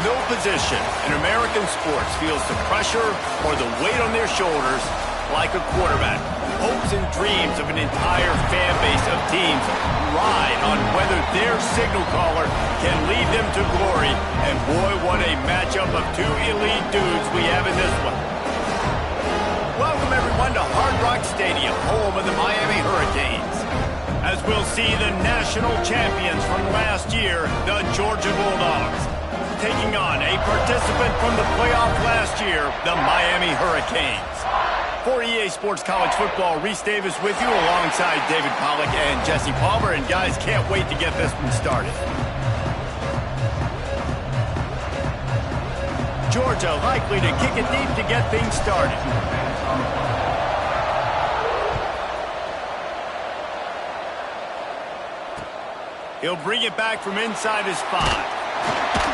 No position in American sports feels the pressure or the weight on their shoulders like a quarterback. Hopes and dreams of an entire fan base of teams ride on whether their signal caller can lead them to glory. And boy, what a matchup of two elite dudes we have in this one. Welcome everyone to Hard Rock Stadium, home of the Miami Hurricanes, as we'll see the national champions from last year, the Georgia Bulldogs, taking on a participant from the playoff last year, the Miami Hurricanes. For EA Sports College Football, Reese Davis with you alongside David Pollack and Jesse Palmer. And guys, can't wait to get this one started. Georgia likely to kick it deep to get things started. He'll bring it back from inside his 5.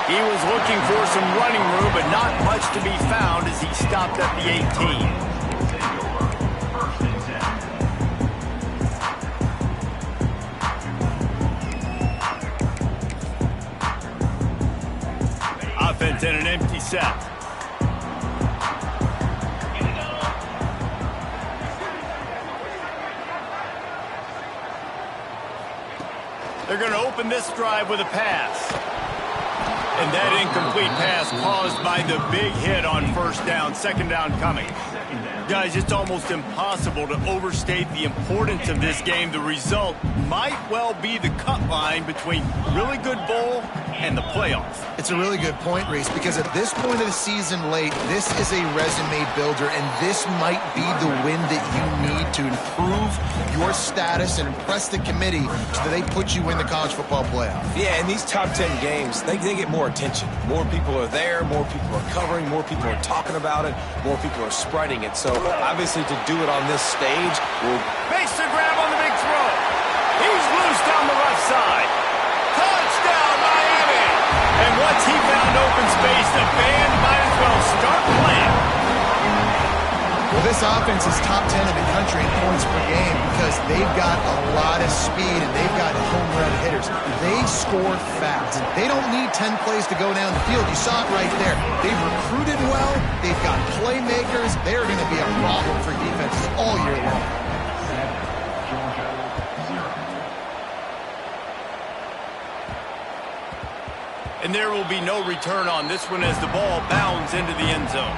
He was looking for some running room, but not much to be found as he stopped at the 18. Offense in an empty set. They're going to open this drive with a pass. And that incomplete pass caused by the big hit on first down, second down coming. Guys, it's almost impossible to overstate the importance of this game. The result might well be the cut line between really good bowl and the playoffs. It's a really good point, Reese, because at this point of the season late, this is a resume builder, and this might be the win that you need to improve your status and impress the committee so that they put you in the college football playoff. Yeah, in these top 10 games, they get more attention. More people are there, more people are covering, more people are talking about it, more people are spreading it. So obviously to do it on this stage will... Makes the grab on the big throw. He's loose down the left side. Touchdown, Miami! And once he found open space, the band might as well start playing. Well, this offense is top 10 in the country in points per game because they've got a lot of speed and they've got home run hitters. They score fast. They don't need 10 plays to go down the field. You saw it right there. They've recruited well. They've got playmakers. They're going to be a problem for defenses all year long. And there will be no return on this one as the ball bounds into the end zone.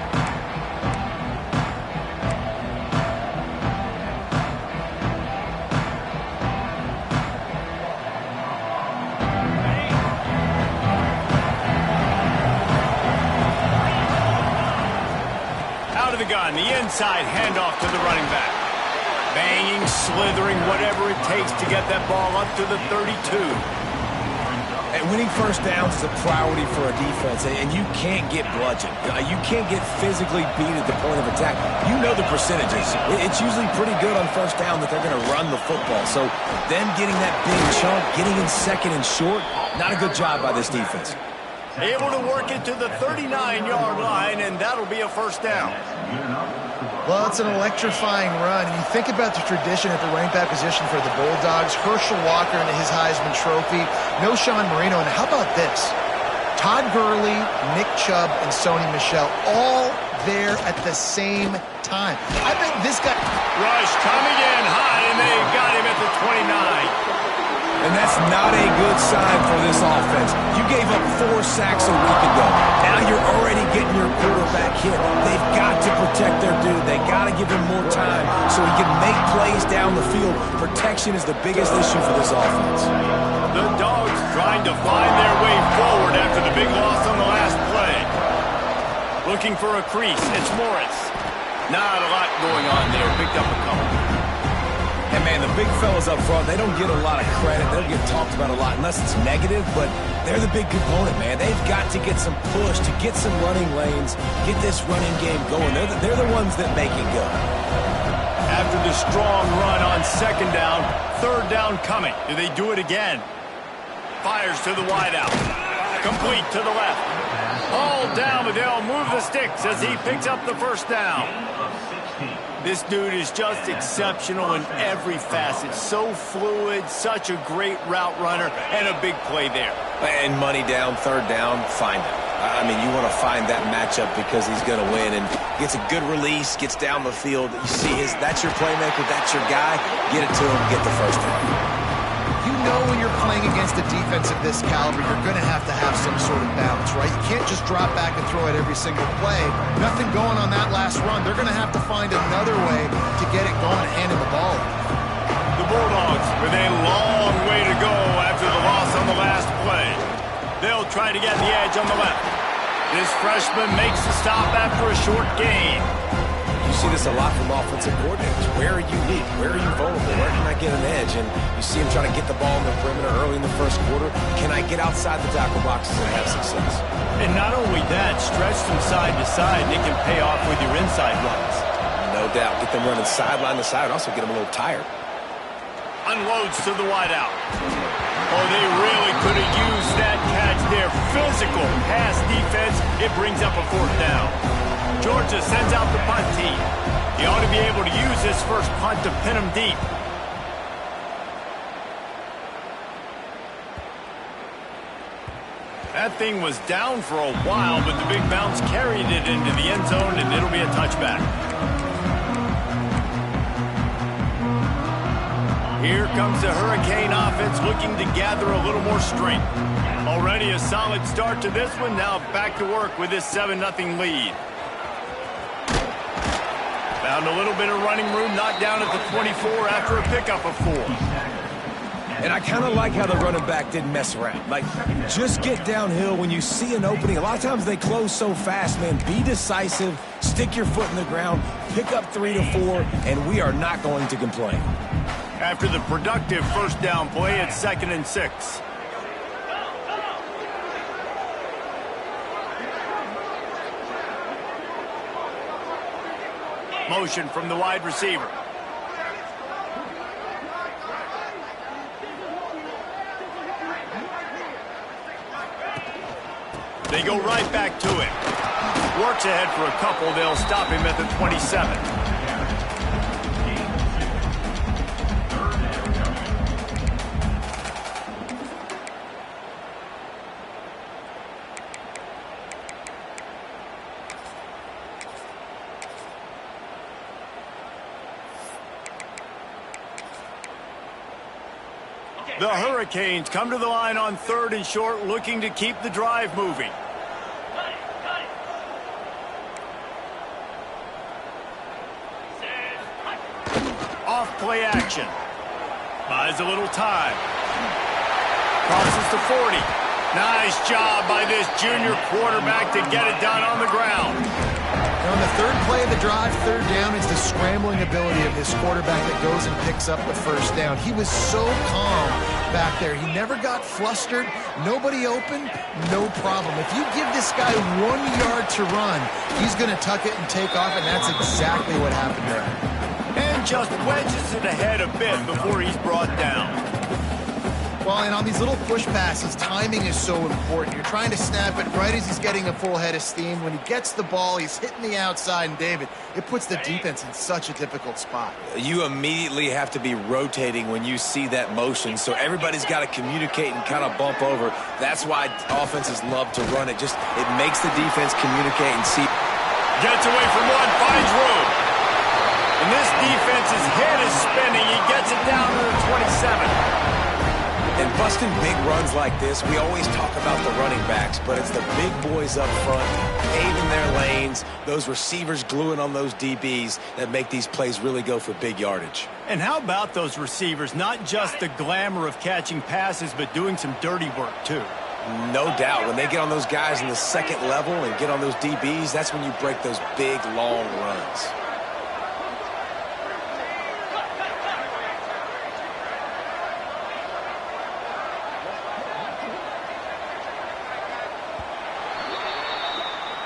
Out of the gun, the inside handoff to the running back. Banging, slithering, whatever it takes to get that ball up to the 32. And winning first downs is a priority for a defense, and you can't get bludgeoned. You can't get physically beat at the point of attack. You know the percentages. It's usually pretty good on first down that they're going to run the football. So them getting that big chunk, getting in second and short, not a good job by this defense. Able to work it to the 39-yard line, and that'll be a first down. Well, it's an electrifying run. And you think about the tradition at the running back position for the Bulldogs. Herschel Walker into his Heisman Trophy. No Sean Marino. And how about this? Todd Gurley, Nick Chubb, and Sony Michel all there at the same time. I bet this guy... Rush coming in high, and they got him at the 29. And that's not a good sign for this offense. You gave up 4 sacks a week ago. Now you're already getting your quarterback hit. They've got to protect their dude. They got to give him more time so he can make plays down the field. Protection is the biggest issue for this offense. The Dogs trying to find their way forward after the big loss on the last play. Looking for a crease. It's Morris. Not a lot going on there. Picked up a couple. And, man, the big fellas up front, they don't get a lot of credit. They don't get talked about a lot unless it's negative, but they're the big component, man. They've got to get some push, to get some running lanes, get this running game going. They're the ones that make it go. After the strong run on second down, third down coming. Do they do it again? Fires to the wideout. Complete to the left. All down, but they'll move the sticks as he picks up the first down. This dude is just exceptional in every facet. So fluid, such a great route runner, and a big play there. And money down, third down, find him. I mean, you want to find that matchup because he's going to win, and gets a good release, gets down the field. You see that's your playmaker, that's your guy. Get it to him, get the first down. You know when you're playing against a defense of this caliber, you're going to have some sort of balance, right? You can't just drop back and throw it every single play. Nothing going on that last run. They're going to have to find another way to get it going and hand him the ball. The Bulldogs with a long way to go after the loss on the last play. They'll try to get the edge on the left. This freshman makes the stop after a short gain. You see this a lot from offensive coordinators. Where are you weak? Where are you vulnerable? Where can I get an edge? And you see him trying to get the ball in the perimeter early in the first quarter. Can I get outside the tackle boxes and have success? And not only that, stretch them side to side, and it can pay off with your inside runs. No doubt. Get them running sideline to side and also get them a little tired. Unloads to the wideout. Oh, they really could have used that catch there. Physical pass defense. It brings up a fourth down. Georgia sends out the punt team. He ought to be able to use this first punt to pin him deep. That thing was down for a while, but the big bounce carried it into the end zone, and it'll be a touchback. Here comes the Hurricane offense looking to gather a little more strength. Already a solid start to this one. Now back to work with this 7-0 lead. Found a little bit of running room, knocked down at the 24 after a pickup of 4. And I kind of like how the running back didn't mess around. Like, just get downhill when you see an opening. A lot of times they close so fast, man. Be decisive, stick your foot in the ground, pick up 3 to 4, and we are not going to complain. After the productive first down play, it's 2nd and 6. Motion from the wide receiver. They go right back to him. Works ahead for a couple. They'll stop him at the 27. The Hurricanes come to the line on 3rd and short, looking to keep the drive moving. Off play action. Buys a little time. Crosses to 40. Nice job by this junior quarterback to get it done on the ground. On the 3rd play of the drive, 3rd down, is the scrambling ability of this quarterback that goes and picks up the first down. He was so calm back there. He never got flustered. Nobody open, no problem. If you give this guy 1 yard to run, he's going to tuck it and take off, and that's exactly what happened there. And just wedges it ahead a bit before he's brought down. Well, and on these little push passes, timing is so important. You're trying to snap it right as he's getting a full head of steam. When he gets the ball, he's hitting the outside, and David, it puts the defense in such a difficult spot. You immediately have to be rotating when you see that motion, so everybody's got to communicate and kind of bump over. That's why offenses love to run it. It makes the defense communicate and see. Gets away from one, finds room. And this defense's head is spinning. He gets it down to the 27. And busting big runs like this, we always talk about the running backs, but it's the big boys up front, paving their lanes, those receivers gluing on those DBs that make these plays really go for big yardage. And how about those receivers? Not just the glamour of catching passes, but doing some dirty work, too. No doubt. When they get on those guys in the 2nd level and get on those DBs, that's when you break those big, long runs.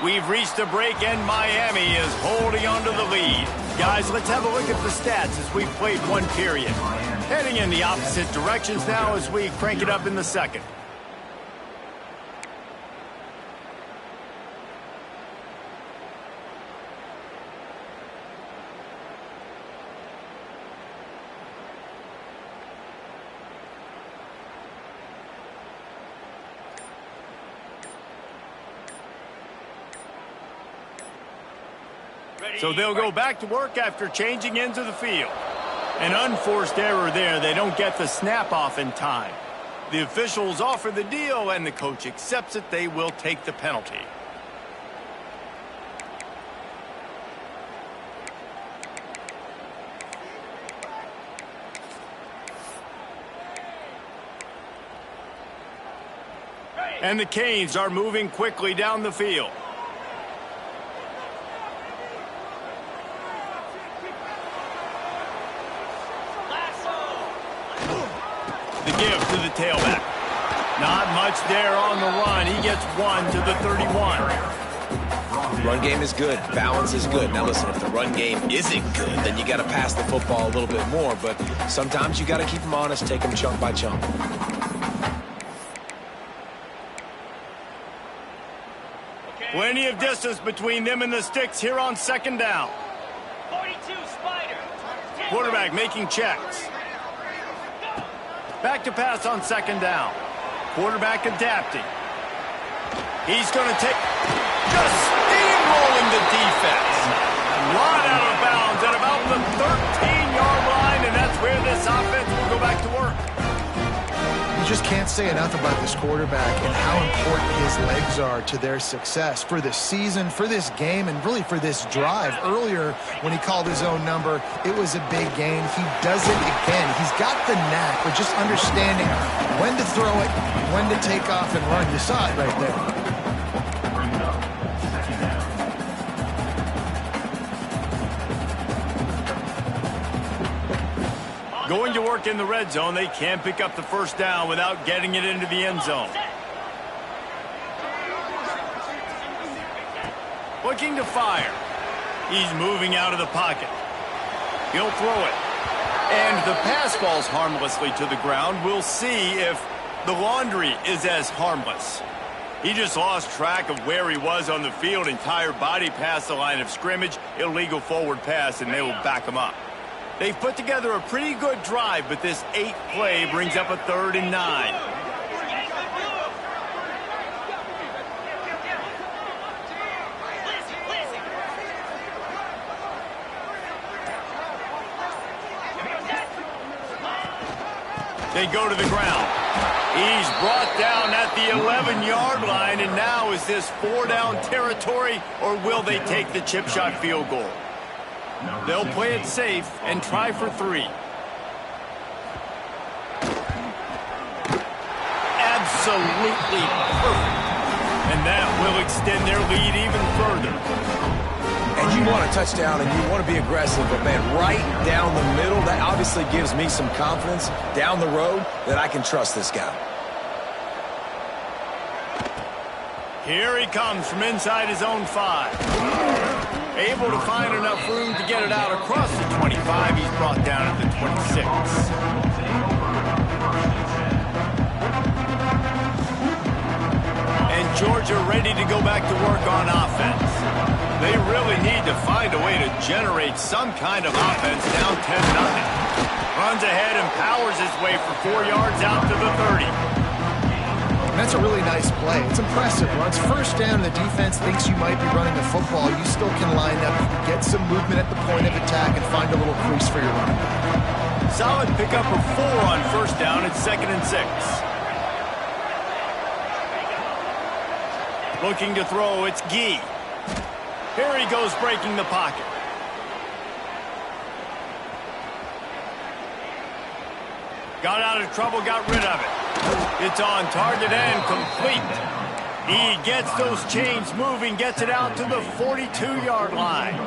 We've reached a break, and Miami is holding on to the lead. Guys, let's have a look at the stats as we've played 1 period. Heading in the opposite directions now as we crank it up in the 2nd. So they'll go back to work after changing ends of the field. An unforced error there. They don't get the snap off in time. The officials offer the deal, and the coach accepts it. They will take the penalty. And the Canes are moving quickly down the field. The give to the tailback. Not much there on the run. He gets one to the 31. Run game is good. Balance is good. Now listen, if the run game isn't good, then you got to pass the football a little bit more. But sometimes you got to keep them honest, take them chunk by chunk. Plenty of distance between them and the sticks here on second down. 42 Spider. Quarterback making checks. Back to pass on second down. Quarterback adapting. He's going to take, just steamrolling the defense. Right out of bounds at about the 13-yard line, and that's where this offense will go back to work. You just can't say enough about this quarterback and how important his legs are to their success for this season, for this game, and really for this drive. Earlier, when he called his own number, it was a big gain. He does it again. He's got the knack of just understanding when to throw it, when to take off and run. You saw it right there. Going to work in the red zone. They can't pick up the first down without getting it into the end zone. Looking to fire. He's moving out of the pocket. He'll throw it. And the pass falls harmlessly to the ground. We'll see if the laundry is as harmless. He just lost track of where he was on the field. Entire body past the line of scrimmage. Illegal forward pass, and they will back him up. They've put together a pretty good drive, but this 8th play brings up a 3rd and 9. They go to the ground. He's brought down at the 11-yard line, and now is this 4-down territory, or will they take the chip shot field goal? They'll play it safe and try for 3. Absolutely perfect. And that will extend their lead even further. And you want a touchdown and you want to be aggressive, but man, right down the middle, that obviously gives me some confidence down the road that I can trust this guy. Here he comes from inside his own 5. Able to find enough room to get it out across the 25. He's brought down at the 26. And Georgia ready to go back to work on offense. They really need to find a way to generate some kind of offense down 10-0. Runs ahead and powers his way for 4 yards out to the 30. That's a really nice play. It's impressive. Once first down, the defense thinks you might be running the football. You still can line up, get some movement at the point of attack, and find a little crease for your running back. Solid pickup of 4 on first down. It's 2nd and 6. Looking to throw, it's Gee. Here he goes breaking the pocket. Got out of trouble, got rid of it. It's on target and complete. He gets those chains moving, gets it out to the 42-yard line.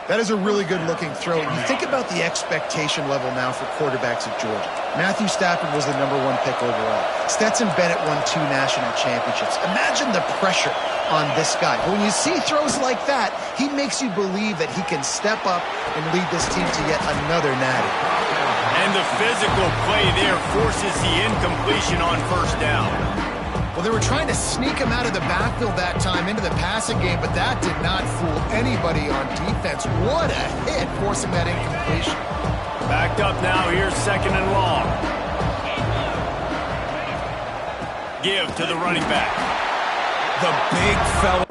That is a really good-looking throw. You think about the expectation level now for quarterbacks at Georgia. Matthew Stafford was the #1 pick overall. Stetson Bennett won 2 national championships. Imagine the pressure on this guy. But when you see throws like that, he makes you believe that he can step up and lead this team to yet another natty. And the physical play there forces the incompletion on first down. Well, they were trying to sneak him out of the backfield that time into the passing game, but that did not fool anybody on defense. What a hit, forcing that incompletion. Backed up now, here's 2nd and long. Give to the running back. The big fella.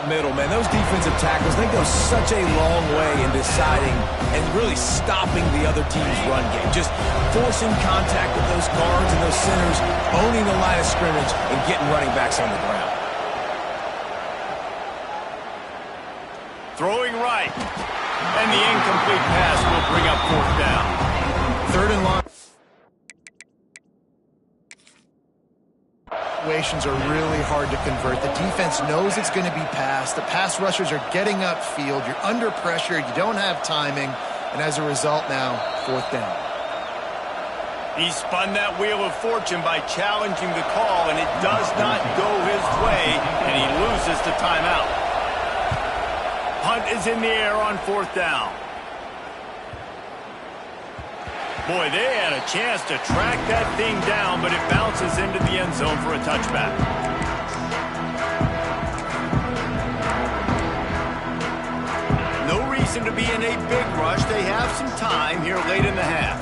middle, man. Those defensive tackles, they go such a long way in deciding and really stopping the other team's run game. Just forcing contact with those guards and those centers, owning the line of scrimmage, and getting running backs on the ground. Throwing right. And the incomplete pass will bring up 4th down. 3rd and long. Situations are really hard to convert. The defense knows it's going to be passed. The pass rushers are getting upfield. You're under pressure. You don't have timing. And as a result now, 4th down. He spun that wheel of fortune by challenging the call, and it does not go his way, and he loses the timeout. Punt is in the air on 4th down. Boy, they had a chance to track that thing down, but it bounces into the end zone for a touchback. No reason to be in a big rush. They have some time here late in the half.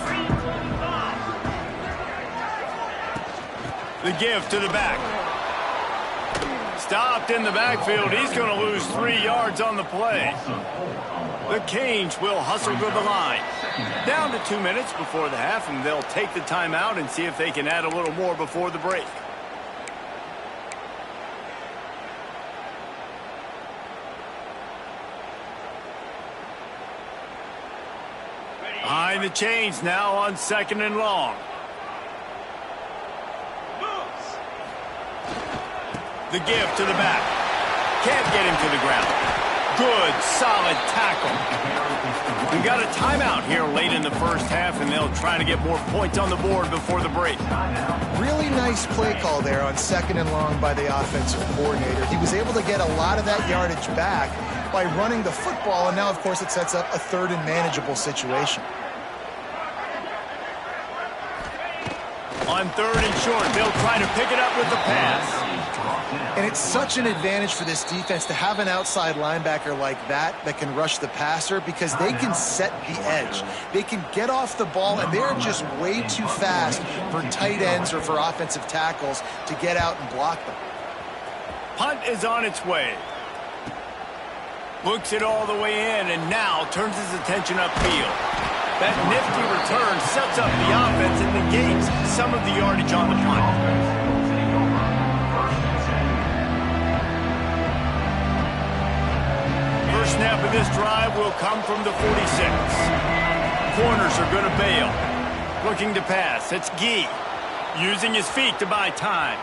The give to the back. Stopped in the backfield. He's going to lose 3 yards on the play. The Canes will hustle to the line. Down to 2 minutes before the half, and they'll take the timeout and see if they can add a little more before the break. Behind the chains now on 2nd and long. The give to the back. Can't get him to the ground. Good, solid tackle. We've got a timeout here late in the first half, and they'll try to get more points on the board before the break. Really nice play call there on 2nd and long by the offensive coordinator. He was able to get a lot of that yardage back by running the football, and now, of course, it sets up a 3rd and manageable situation. On 3rd and short, they'll try to pick it up with the pass. And it's such an advantage for this defense to have an outside linebacker like that can rush the passer, because they can set the edge. They can get off the ball, and they're just way too fast for tight ends or for offensive tackles to get out and block them. Punt is on its way. Looks it all the way in, and now turns his attention upfield. That nifty return sets up the offense and negates some of the yardage on the punt. First snap of this drive will come from the 46. Corners are going to bail. Looking to pass. It's Gee. Using his feet to buy time.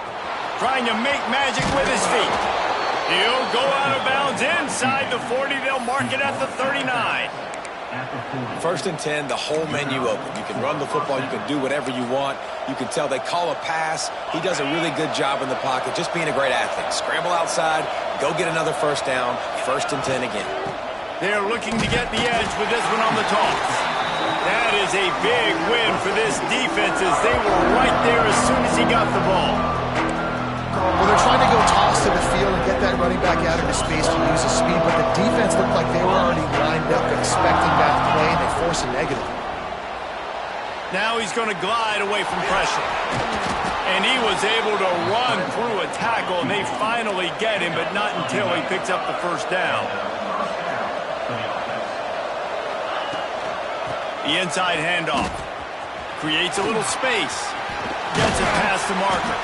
Trying to make magic with his feet. He'll go out of bounds inside the 40. They'll mark it at the 39. 1st and 10, the whole menu open. You can run the football. You can do whatever you want. You can tell they call a pass. He does a really good job in the pocket, just being a great athlete. Scramble outside, go get another 1st down, 1st and 10 again. They're looking to get the edge with this one on the toss. That is a big win for this defense, as they were right there as soon as he got the ball. Well, they're trying to go toss to the field and get that running back out into space to use his speed, but the defense looked like they were already lined up expecting that play, and they force a negative. Now he's going to glide away from pressure. And he was able to run through a tackle, and they finally get him, but not until he picks up the 1st down. The inside handoff. Creates a little space. Gets it past the marker.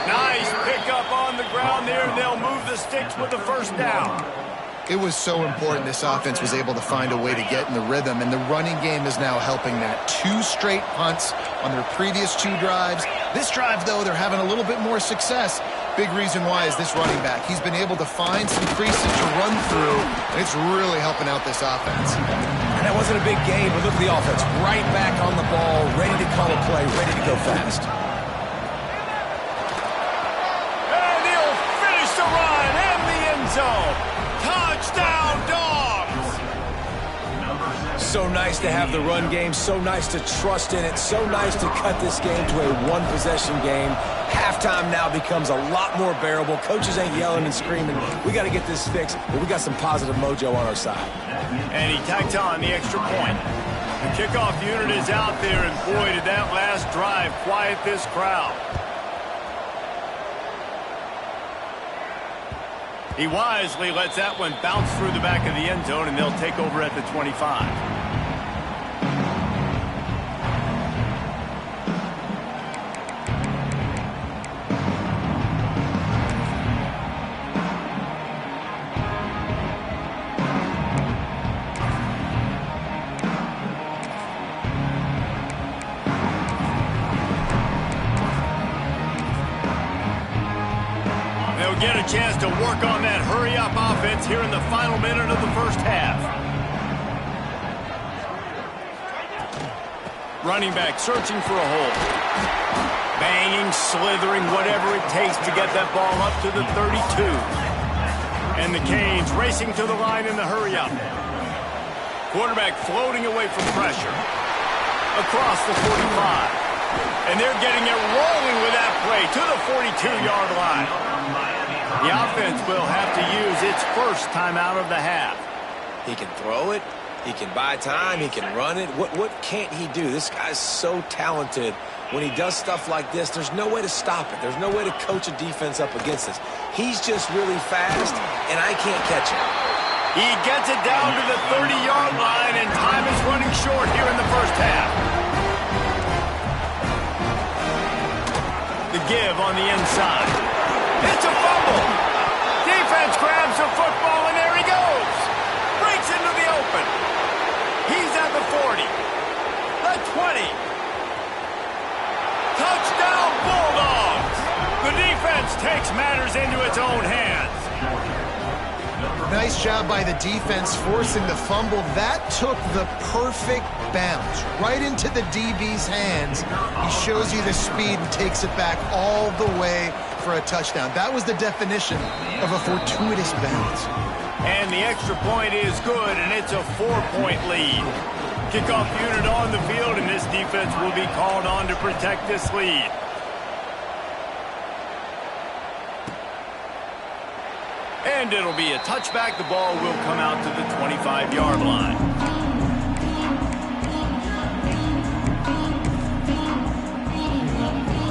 Nice pickup on the ground there, and they'll move the sticks with the 1st down. It was so important this offense was able to find a way to get in the rhythm, and the running game is now helping that. 2 straight punts on their previous 2 drives. This drive, though, they're having a little bit more success. Big reason why is this running back. He's been able to find some creases to run through, and it's really helping out this offense. And that wasn't a big game, but look at the offense. Right back on the ball, ready to call a play, ready to go fast. And he'll finish the run in the end zone. Touchdown, Dogs! So nice to have the run game, so nice to trust in it, so nice to cut this game to a 1-possession game. Halftime now becomes a lot more bearable. Coaches ain't yelling and screaming. We got to get this fixed, but we got some positive mojo on our side. And he tacked on the extra point. The kickoff unit is out there, and boy, did that last drive quiet this crowd. He wisely lets that one bounce through the back of the end zone, and they'll take over at the 25. Get a chance to work on that hurry-up offense here in the final minute of the first half. Running back searching for a hole. Banging, slithering, whatever it takes to get that ball up to the 32. And the Canes racing to the line in the hurry-up. Quarterback floating away from pressure. Across the 45. And they're getting it rolling with that play to the 42-yard line. The offense will have to use its first time out of the half. He can throw it. He can buy time. He can run it. What can't he do? This guy's so talented. When he does stuff like this, there's no way to stop it. There's no way to coach a defense up against this. He's just really fast, and I can't catch him. He gets it down to the 30-yard line, and time is running short here in the first half. The give on the inside. It's a fumble. Defense grabs the football, and there he goes. Breaks into the open. He's at the 40. The 20. Touchdown, Bulldogs. The defense takes matters into its own hands. Nice job by the defense forcing the fumble. That took the perfect bounce right into the DB's hands. He shows you the speed and takes it back all the way for a touchdown. That was the definition of a fortuitous bounce. And the extra point is good, and it's a 4-point lead. Kickoff unit on the field, and this defense will be called on to protect this lead. And it'll be a touchback. The ball will come out to the 25-yard line.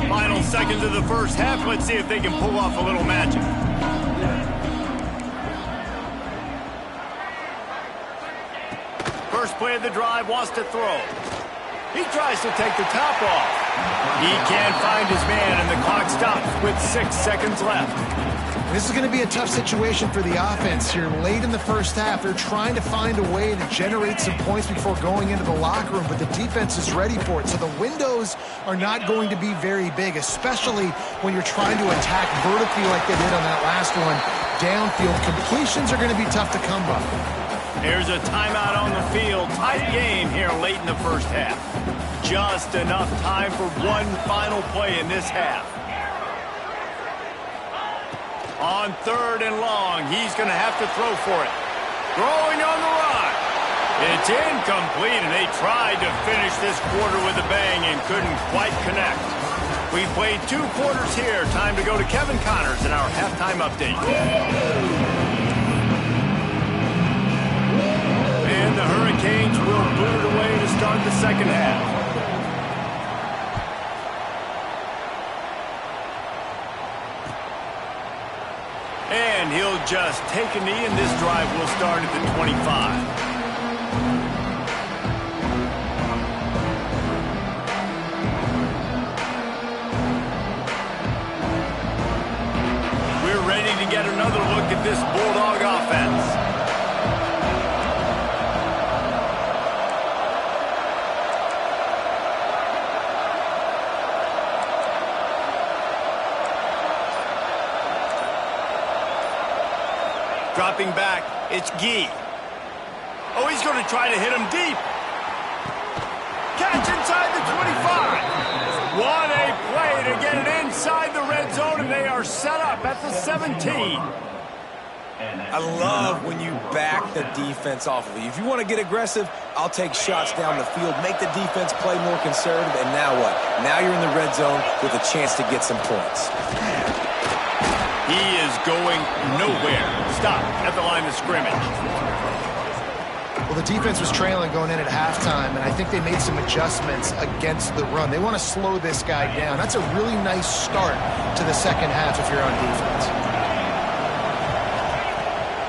Final seconds of the first half. Let's see if they can pull off a little magic. First play of the drive, wants to throw. He tries to take the top off. He can't find his man, and the clock stops with 6 seconds left. This is going to be a tough situation for the offense here late in the first half. They're trying to find a way to generate some points before going into the locker room, but the defense is ready for it. So the windows are not going to be very big, especially when you're trying to attack vertically like they did on that last one. Downfield completions are going to be tough to come by. Here's a timeout on the field. Tight game here late in the first half. Just enough time for one final play in this half. On 3rd and long, he's going to have to throw for it. Throwing on the run. It's incomplete, and they tried to finish this quarter with a bang and couldn't quite connect. We played 2 quarters here. Time to go to Kevin Connors in our halftime update. And the Hurricanes will boot it away to start the second half. And he'll just take a knee, and this drive will start at the 25. We're ready to get another look at this Bulldog offense. Dropping back, it's Gee. Oh, he's going to try to hit him deep. Catch inside the 25. What a play to get it inside the red zone, and they are set up at the 17. I love when you back the defense off of you. If you want to get aggressive, I'll take shots down the field, make the defense play more conservative, and now what? Now you're in the red zone with a chance to get some points. He is going nowhere. Stop at the line of scrimmage. Well, the defense was trailing going in at halftime, and I think they made some adjustments against the run. They want to slow this guy down. That's a really nice start to the second half if you're on defense.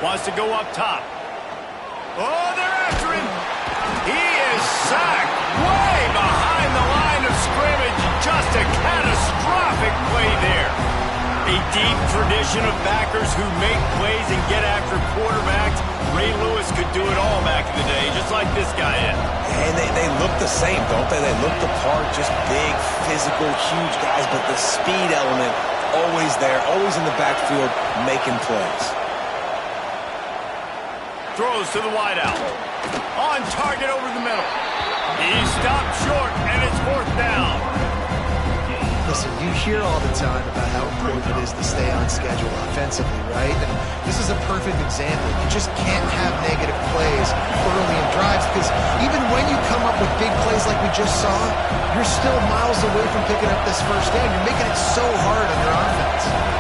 Wants to go up top. Oh, they're after him. He is sacked way behind the line of scrimmage. Just a catastrophic play there. A deep tradition of backers who make plays and get after quarterbacks. Ray Lewis could do it all back in the day, just like this guy is. And they look the same, don't they? They look the part, just big, physical, huge guys, but the speed element always there, always in the backfield, making plays. Throws to the wideout. On target over the middle. He stopped short, and it's 4th down. Listen, you hear all the time about how important it is to stay on schedule offensively, right? And this is a perfect example. You just can't have negative plays early in drives because even when you come up with big plays like we just saw, you're still miles away from picking up this first down. You're making it so hard on your offense.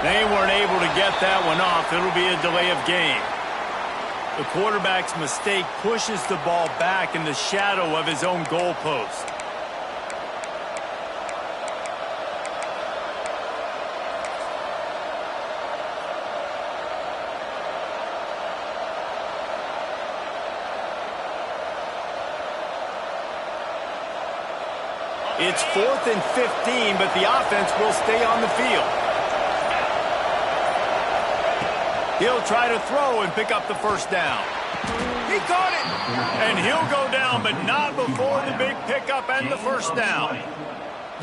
They weren't able to get that one off. It'll be a delay of game. The quarterback's mistake pushes the ball back in the shadow of his own goalpost. It's 4th and 15, but the offense will stay on the field. He'll try to throw and pick up the first down. He caught it! And he'll go down, but not before the big pickup and the first down.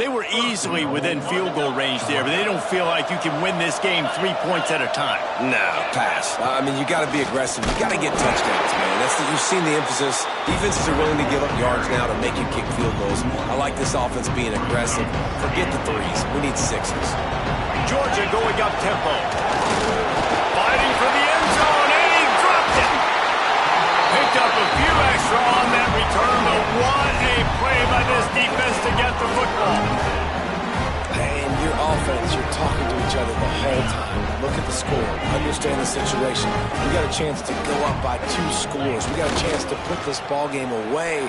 They were easily within field goal range there, but they don't feel like you can win this game 3 points at a time. No, pass. I mean, you got to be aggressive. You got to get touchdowns, man. You've seen the emphasis. Defenses are willing to give up yards now to make you kick field goals. I like this offense being aggressive. Forget the threes. We need 6s. Georgia going up tempo. Fighting for the end zone, and he dropped it. Picked up a few extra on that return, but what a play by this defense to get the football. And your offense, you're talking to each other the whole time. Look at the score. Understand the situation. We got a chance to go up by 2 scores. We got a chance to put this ball game away.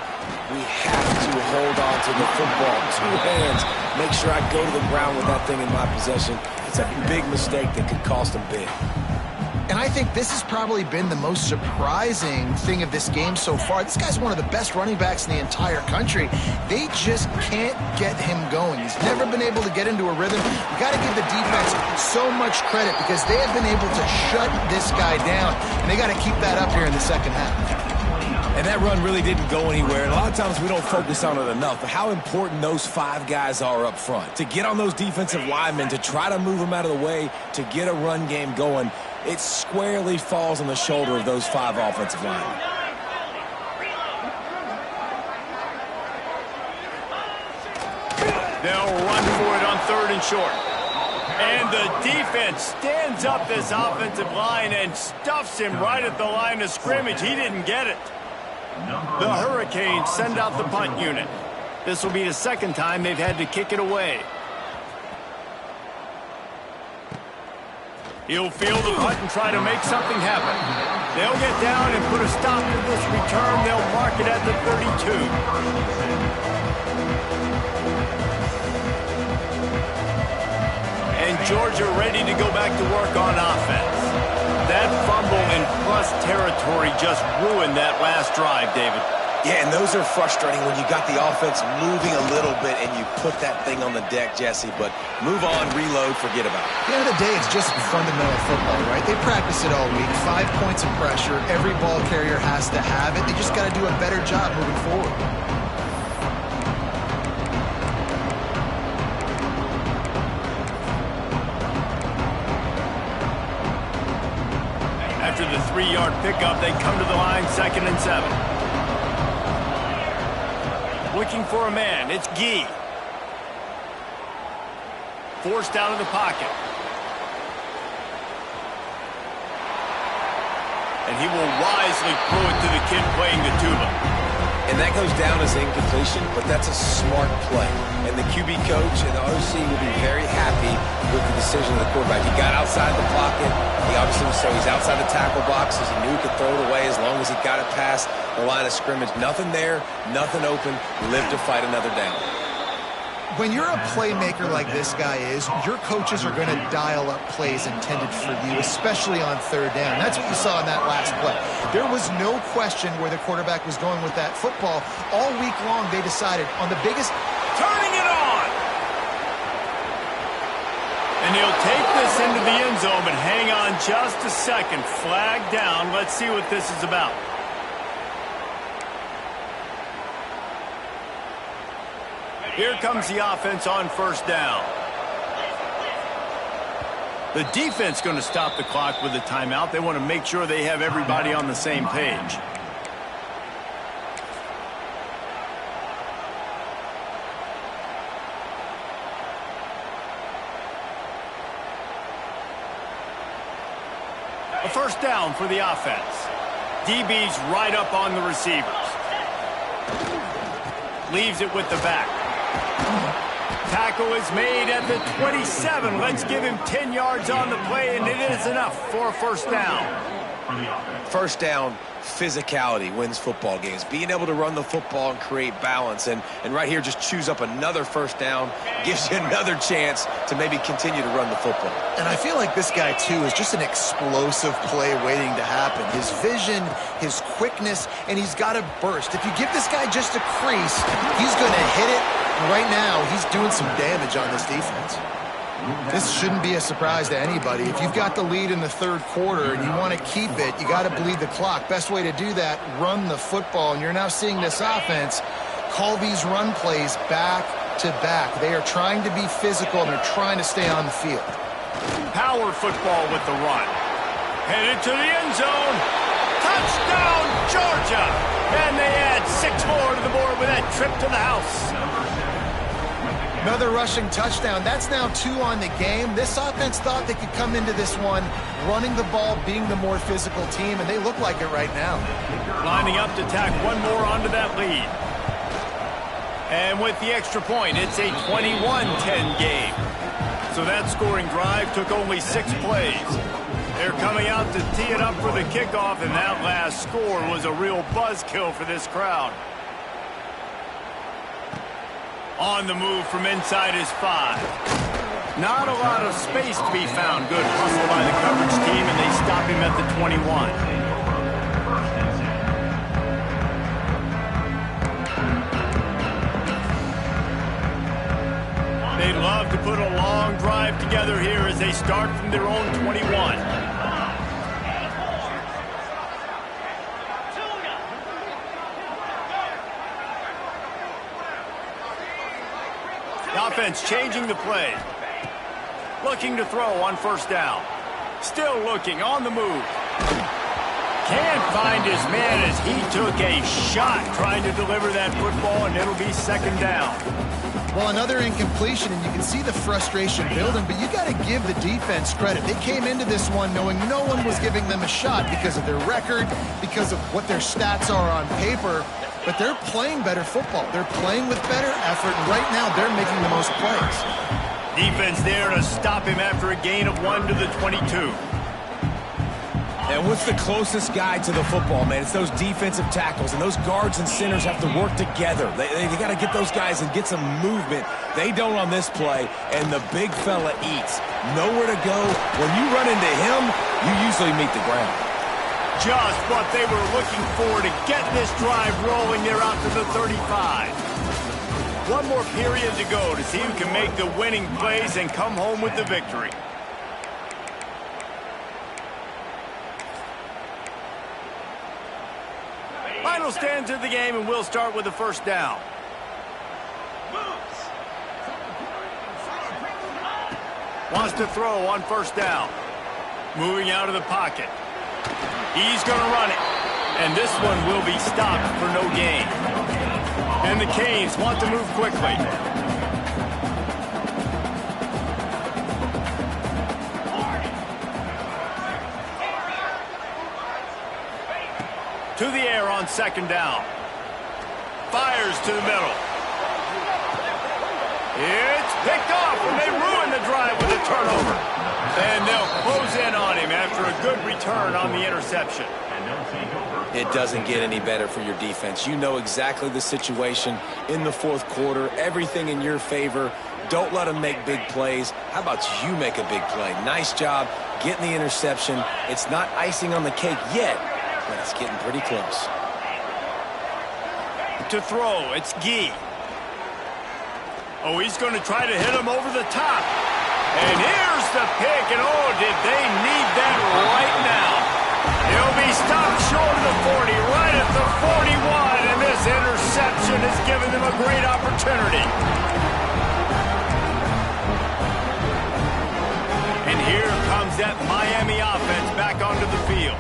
We have to hold on to the football. 2 hands. Make sure I go to the ground with that thing in my possession. It's a big mistake that could cost them big. And I think this has probably been the most surprising thing of this game so far. This guy's one of the best running backs in the entire country. They just can't get him going. He's never been able to get into a rhythm. You got to give the defense so much credit because they have been able to shut this guy down, and they got to keep that up here in the second half. And that run really didn't go anywhere. And a lot of times we don't focus on it enough, but how important those 5 guys are up front. To get on those defensive linemen, to try to move them out of the way, to get a run game going, it squarely falls on the shoulder of those 5 offensive linemen. They'll run for it on 3rd and short. And the defense stands up this offensive line and stuffs him right at the line of scrimmage. He didn't get it. The Hurricanes send out the punt unit. This will be the 2nd time they've had to kick it away. He'll field the punt and try to make something happen. They'll get down and put a stop to this return. They'll mark it at the 32. And Georgia ready to go back to work on offense. That fumble in plus territory just ruined that last drive, David. Yeah, and those are frustrating when you got the offense moving a little bit and you put that thing on the deck, Jesse. But move on, reload, forget about it. At the end of the day, it's just fundamental football, right? They practice it all week. 5 points of pressure. Every ball carrier has to have it. They just got to do a better job moving forward. After the 3-yard pickup, they come to the line 2nd and 7. Looking for a man. It's Gee. Forced out of the pocket. And he will wisely throw it to the kid playing the tuba. And that goes down as incompletion, but that's a smart play. And the QB coach and the OC will be very happy with the decision of the quarterback. He got outside the pocket. He obviously so he's outside the tackle boxes. He knew he could throw it away as long as he got it past the line of scrimmage. Nothing there, nothing open. Live to fight another down. When you're a playmaker like this guy is, your coaches are going to dial up plays intended for you, especially on third down. That's what you saw in that last play. There was no question where the quarterback was going with that football. All week long, they decided on the biggest... Turning it on! And he'll take this into the end zone, but hang on just a second. Flag down. Let's see what this is about. Here comes the offense on first down. The defense going to stop the clock with a timeout. They want to make sure they have everybody on the same page. A first down for the offense. DB's right up on the receivers. Leaves it with the back. Tackle is made at the 27. Let's give him 10 yards on the play, and it is enough for a first down. First down, physicality wins football games. Being able to run the football and create balance. And right here, just choose up another first down. Gives you another chance to maybe continue to run the football. And I feel like this guy, too, is just an explosive play waiting to happen. His vision, his quickness, and he's got a burst. If you give this guy just a crease, he's going to hit it. Right now, he's doing some damage on this defense. This shouldn't be a surprise to anybody. If you've got the lead in the third quarter and you want to keep it, you got to bleed the clock. Best way to do that, run the football. And you're now seeing this offense call these run plays back to back. They are trying to be physical, and they're trying to stay on the field. Power football with the run. Headed to the end zone. Touchdown, Georgia! And they add 6 more to the board with that trip to the house. Another rushing touchdown. That's now 2 on the game. This offense thought they could come into this one running the ball, being the more physical team, and they look like it right now. Lining up to tack one more onto that lead. And with the extra point, it's a 21-10 game. So that scoring drive took only 6 plays. They're coming out to tee it up for the kickoff, and that last score was a real buzzkill for this crowd. On the move from inside his 5. Not a lot of space to be found. Good hustle by the coverage team, and they stop him at the 21. They'd love to put a long drive together here as they start from their own 21. Offense changing the play. Looking to throw on first down. Still looking on the move. Can't find his man as he took a shot trying to deliver that football, and it'll be second down. Well, another incompletion, and you can see the frustration building, but you got to give the defense credit. They came into this one knowing no one was giving them a shot because of their record, because of what their stats are on paper. But they're playing better football. They're playing with better effort, and right now they're making the most plays. Defense there to stop him after a gain of 1 to the 22. And what's the closest guy to the football, man? It's those defensive tackles, and those guards and centers have to work together. They got to get those guys and get some movement. They don't on this play, and the big fella eats. Nowhere to go. When you run into him, you usually meet the ground. Just what they were looking for to get this drive rolling. They're out to the 35. One more period to go to see who can make the winning plays and come home with the victory. Final stanza of the game, and we'll start with the first down. Wants to throw on first down. Moving out of the pocket. He's going to run it. And this one will be stopped for no gain. And the Canes want to move quickly. To the air on second down. Fires to the middle. It's picked off, and they ruin the drive with a turnover. And they'll close in on him after a good return on the interception. It doesn't get any better for your defense. You know exactly the situation in the fourth quarter, everything in your favor. Don't let them make big plays. How about you make a big play? Nice job getting the interception. It's not icing on the cake yet, but it's getting pretty close. To throw, it's Gee. Oh, he's going to try to hit him over the top. And here's the pick, and oh, did they need that right now. He'll be stopped short of the 40, right at the 41, and this interception has given them a great opportunity. And here comes that Miami offense back onto the field.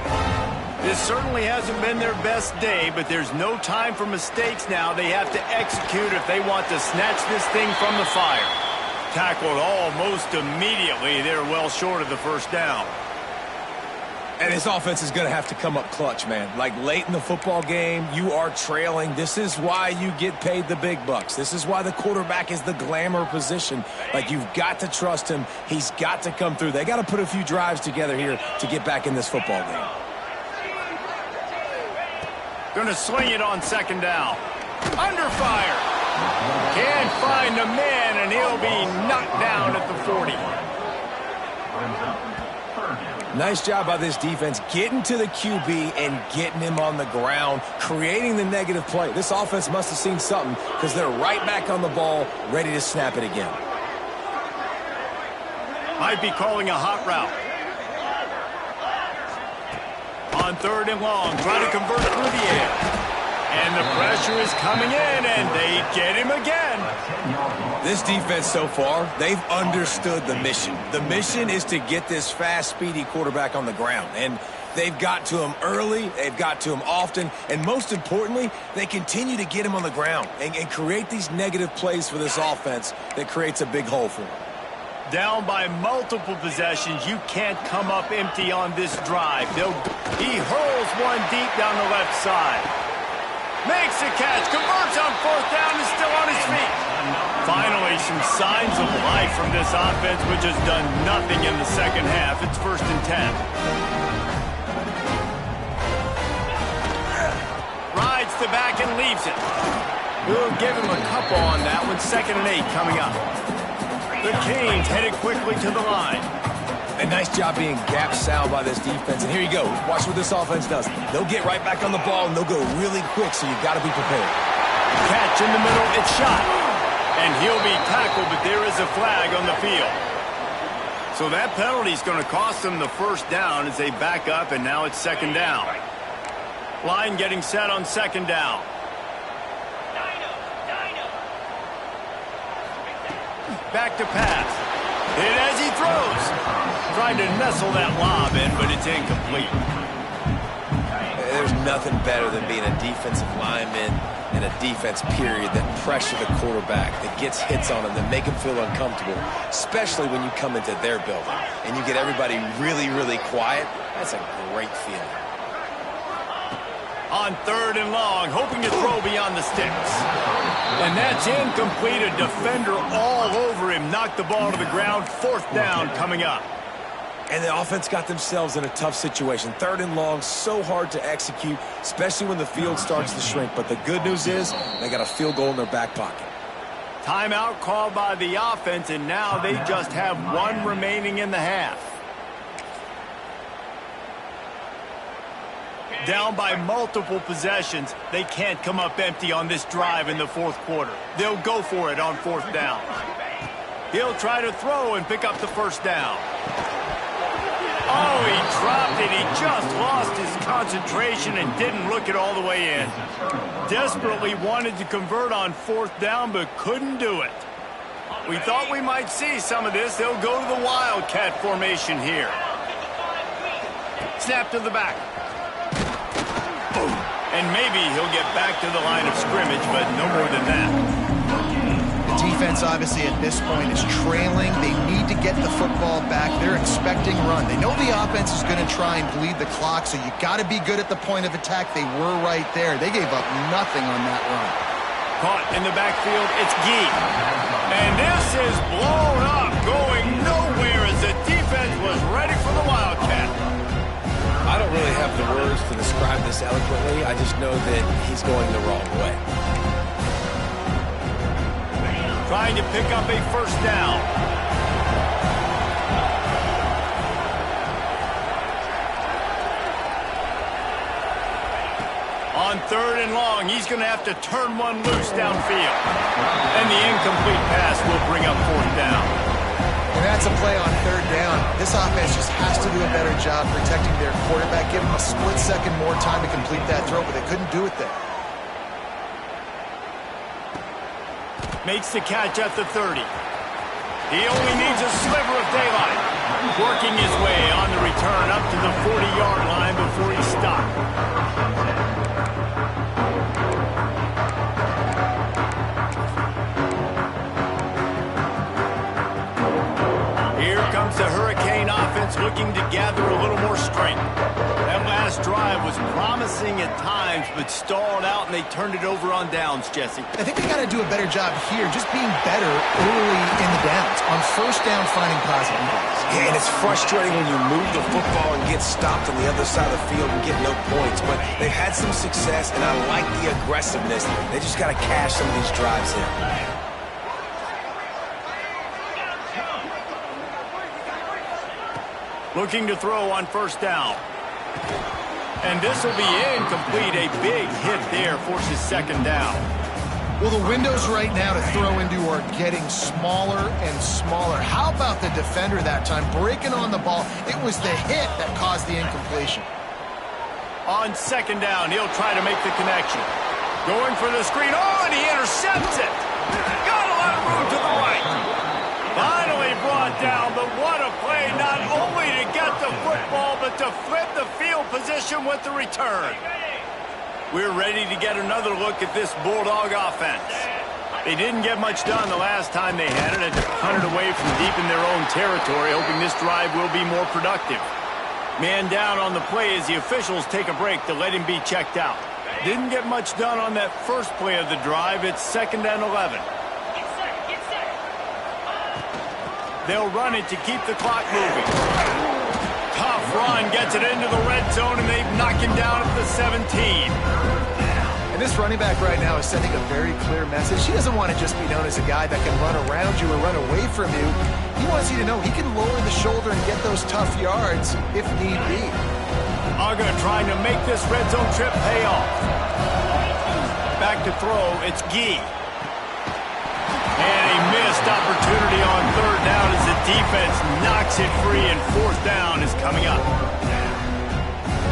This certainly hasn't been their best day, but there's no time for mistakes now. They have to execute if they want to snatch this thing from the fire. Tackled almost immediately. They're well short of the first down. And this offense is going to have to come up clutch, man. Like late in the football game, you are trailing. This is why you get paid the big bucks. This is why the quarterback is the glamour position. Like, you've got to trust him. He's got to come through. They got to put a few drives together here to get back in this football game. Going to sling it on second down. Under fire. Can't find the man, and he'll be knocked down at the 40. Nice job by this defense getting to the QB and getting him on the ground, creating the negative play. This offense must have seen something because they're right back on the ball, ready to snap it again. Might be calling a hot route. On third and long, trying to convert it through the air. And the pressure is coming in, and they get him again. This defense so far, they've understood the mission. The mission is to get this fast, speedy quarterback on the ground. And they've got to him early, they've got to him often, and most importantly, they continue to get him on the ground and create these negative plays for this offense that creates a big hole for them. Down by multiple possessions, you can't come up empty on this drive. He hurls one deep down the left side. Makes a catch, converts on fourth down, and still on his feet. Finally, some signs of life from this offense, which has done nothing in the second half. It's 1st and 10. Rides the back and leaves it. We'll give him a couple on that one. 2nd and 8 coming up. The Canes headed quickly to the line. A nice job being gap sound by this defense. And here you go. Watch what this offense does. They'll get right back on the ball, and they'll go really quick, so you've got to be prepared. Catch in the middle. It's shot. And he'll be tackled, but there is a flag on the field. So that penalty is going to cost them the first down as they back up, and now it's 2nd down. Line getting set on 2nd down. Back to pass. Hit as he throws. Trying to nestle that lob in, but it's incomplete. There's nothing better than being a defensive lineman and a defense period that pressure the quarterback, that gets hits on him, that make him feel uncomfortable, especially when you come into their building and you get everybody really, really quiet. That's a great feeling. On 3rd and long, hoping to throw beyond the sticks. And that's incomplete. A defender all over him. Knocked the ball to the ground. 4th down coming up. And the offense got themselves in a tough situation. 3rd and long, so hard to execute, especially when the field starts to shrink. But the good news is they got a field goal in their back pocket. Timeout called by the offense, and now they just have one remaining in the half. Down by multiple possessions, they can't come up empty on this drive in the 4th quarter. They'll go for it on 4th down. He'll try to throw and pick up the 1st down. Oh, he dropped it. He just lost his concentration and didn't look it all the way in. Desperately wanted to convert on 4th down, but couldn't do it. We thought we might see some of this. They'll go to the Wildcat formation here. Snap to the back. And maybe he'll get back to the line of scrimmage, but no more than that. The defense, obviously, at this point is trailing. They need to get the football back. They're expecting run. They know the offense is going to try and bleed the clock, so you got to be good at the point of attack. They were right there. They gave up nothing on that run. Caught in the backfield, it's Gee. And this is blown up, going nowhere as the defense was ready for the Wildcat. I don't really have the words to describe this eloquently. I just know that he's going the wrong way. Trying to pick up a first down. On 3rd and long, he's going to have to turn one loose downfield. And the incomplete pass will bring up 4th down. And that's a play on 3rd down. This offense just has to do a better job protecting their quarterback. Give him a split second more time to complete that throw, but they couldn't do it there. Makes the catch at the 30. He only needs a sliver of daylight. Working his way on the return up to the 40-yard line before he stopped. Here comes the Hurricane offense looking to gather a little more strength. That last drive was promising at times, but stalled out, and they turned it over on downs, Jesse. I think they got to do a better job here, just being better early in the downs. On 1st down, finding positive plays. Yeah, and it's frustrating when you move the football and get stopped on the other side of the field and get no points. But they've had some success, and I like the aggressiveness. They just got to cash some of these drives in. Looking to throw on 1st down. And this will be incomplete. A big hit there forces 2nd down. Well, the windows right now to throw into are getting smaller and smaller. How about the defender that time breaking on the ball? It was the hit that caused the incompletion. On 2nd down, he'll try to make the connection. Going for the screen. Oh, and he intercepts it. Got a lot of room to the right. Finally brought down, but what a play, not only to get the football, but to flip the field position with the return. We're ready to get another look at this Bulldog offense. They didn't get much done the last time they had it, and hunted away from deep in their own territory, hoping this drive will be more productive. Man down on the play as the officials take a break to let him be checked out. Didn't get much done on that first play of the drive. It's 2nd and 11. They'll run it to keep the clock moving. Tough run, gets it into the red zone, and they've knocked him down at the 17. And this running back right now is sending a very clear message. He doesn't want to just be known as a guy that can run around you or run away from you. He wants you to know he can lower the shoulder and get those tough yards if need be. Aga trying to make this red zone trip pay off. Back to throw, it's Gee. And a missed opportunity on 3rd down as the defense knocks it free, and 4th down is coming up.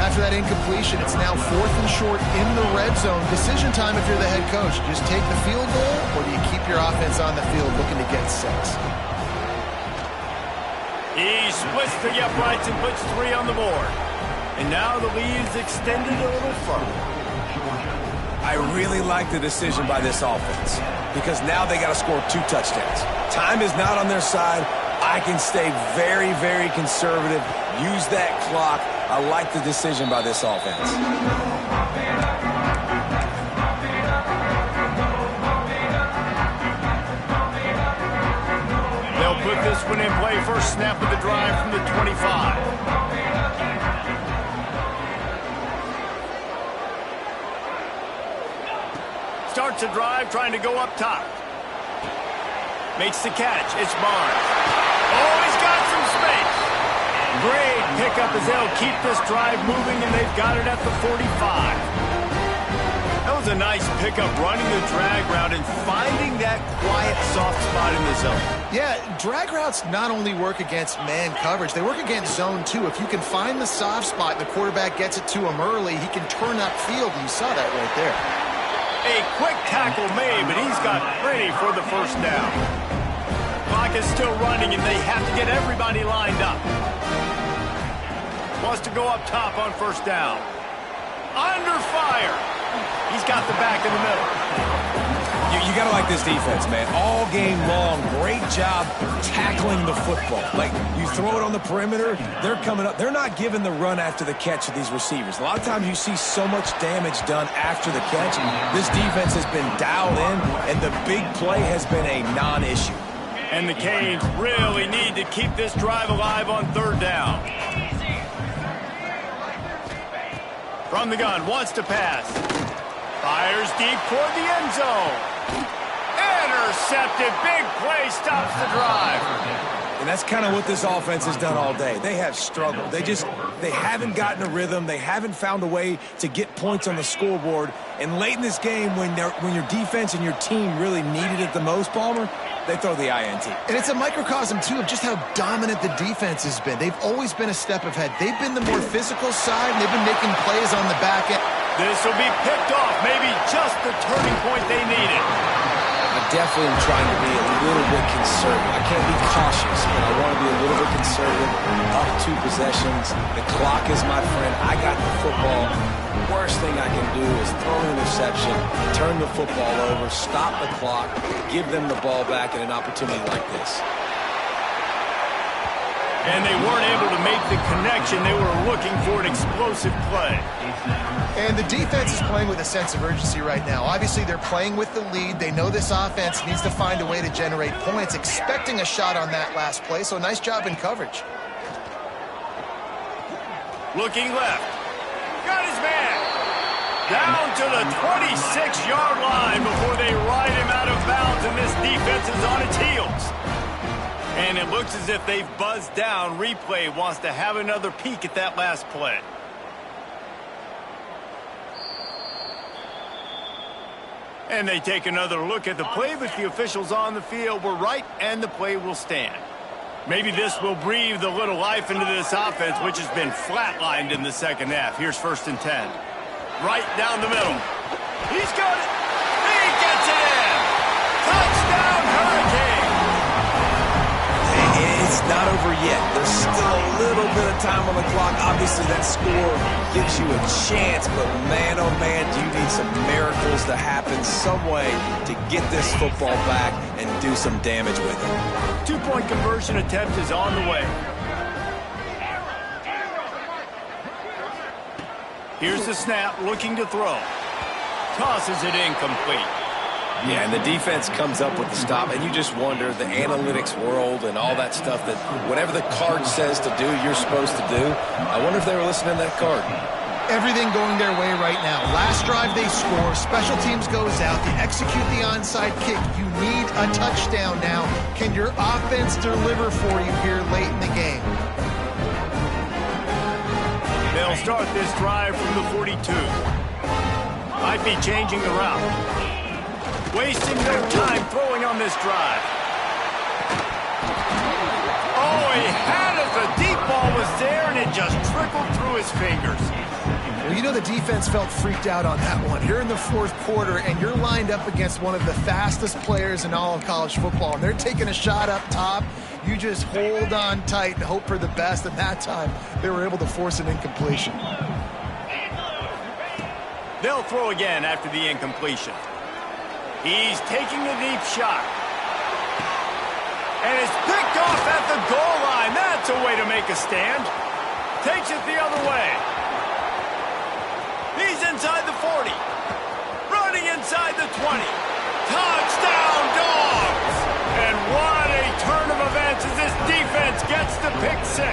After that incompletion, it's now 4th and short in the red zone. Decision time if you're the head coach. Just take the field goal, or do you keep your offense on the field looking to get 6? He splits the uprights and puts 3 on the board. And now the lead is extended a little further. I really like the decision by this offense because now they got to score 2 touchdowns. Time is not on their side. I can stay very, very conservative, use that clock. I like the decision by this offense. They'll put this one in play. First snap of the drive from the 25. Starts a drive trying to go up top. Makes the catch. It's Barnes. Oh, he's got some space. Great pickup as they'll keep this drive moving, and they've got it at the 45. That was a nice pickup, running the drag route and finding that quiet, soft spot in the zone. Yeah, drag routes not only work against man coverage, they work against zone too. If you can find the soft spot and the quarterback gets it to him early, he can turn upfield, and you saw that right there. A quick tackle made, but he's got plenty for the first down. Clock is still running, and they have to get everybody lined up. Wants to go up top on 1st down. Under fire. He's got the back in the middle. You got to like this defense, man. All game long, great job tackling the football. Like, you throw it on the perimeter, they're coming up. They're not giving the run after the catch to these receivers. A lot of times you see so much damage done after the catch. This defense has been dialed in, and the big play has been a non-issue. And the Canes really need to keep this drive alive on third down. From the gun, wants to pass. Fires deep toward the end zone. Intercepted. Big play stops the drive. And that's kind of what this offense has done all day. They have struggled. They haven't gotten a rhythm. They haven't found a way to get points on the scoreboard. And late in this game, when your defense and your team really needed it the most, Palmer, they throw the INT. And it's a microcosm, too, of just how dominant the defense has been. They've always been a step ahead. They've been the more physical side, and they've been making plays on the back end. This will be picked off. Maybe just the turning point they needed. I definitely am trying to be a little bit conservative. I can't be cautious, but I want to be a little bit conservative. Up 2 possessions. The clock is my friend. I got the football. Worst thing I can do is throw an interception, turn the football over, stop the clock, give them the ball back at an opportunity like this. And they weren't able to make the connection. They were looking for an explosive play. And the defense is playing with a sense of urgency right now. Obviously, they're playing with the lead. They know this offense needs to find a way to generate points, expecting a shot on that last play. So nice job in coverage. Looking left. Got his man. Down to the 26-yard line before they ride him out of bounds, and this defense is on its heels. And it looks as if they've buzzed down. Replay wants to have another peek at that last play. And they take another look at the play, but the officials on the field were right, and the play will stand. Maybe this will breathe a little life into this offense, which has been flatlined in the second half. Here's 1st and 10. Right down the middle. He's got it. He gets it in. Touchdown, Hurricane. It's not over yet. There's still a little bit of time on the clock. Obviously, that score gives you a chance, but man, oh man, do you need some miracles to happen some way to get this football back and do some damage with it. 2-point conversion attempt is on the way. Here's the snap, looking to throw. Tosses it incomplete. Yeah, and the defense comes up with the stop, and you just wonder, the analytics world and all that stuff, that whatever the card says to do, you're supposed to do. I wonder if they were listening to that card. Everything going their way right now. Last drive they score, special teams goes out, they execute the onside kick. You need a touchdown now. Can your offense deliver for you here late in the game? They'll start this drive from the 42. Might be changing the route. Wasting no time throwing on this drive. Oh, he had it. The deep ball was there, and it just trickled through his fingers. Well, you know the defense felt freaked out on that one. You're in the 4th quarter, and you're lined up against one of the fastest players in all of college football, and they're taking a shot up top. You just hold on tight and hope for the best, and that time they were able to force an incompletion. They'll throw again after the incompletion. He's taking a deep shot. And it's picked off at the goal line. That's a way to make a stand. Takes it the other way. He's inside the 40. Running inside the 20. Touchdown, Dogs! And what a turn of events as this defense gets the pick 6.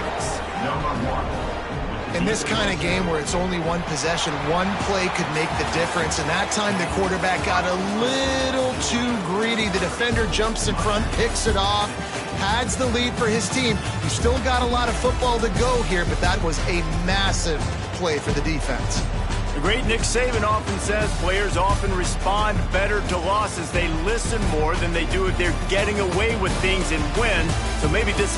In this kind of game where it's only one possession, one play could make the difference. And that time the quarterback got a little too greedy. The defender jumps in front, picks it off, pads the lead for his team. He's still got a lot of football to go here, but that was a massive play for the defense. The great Nick Saban often says players often respond better to losses. They listen more than they do if they're getting away with things and win. So maybe this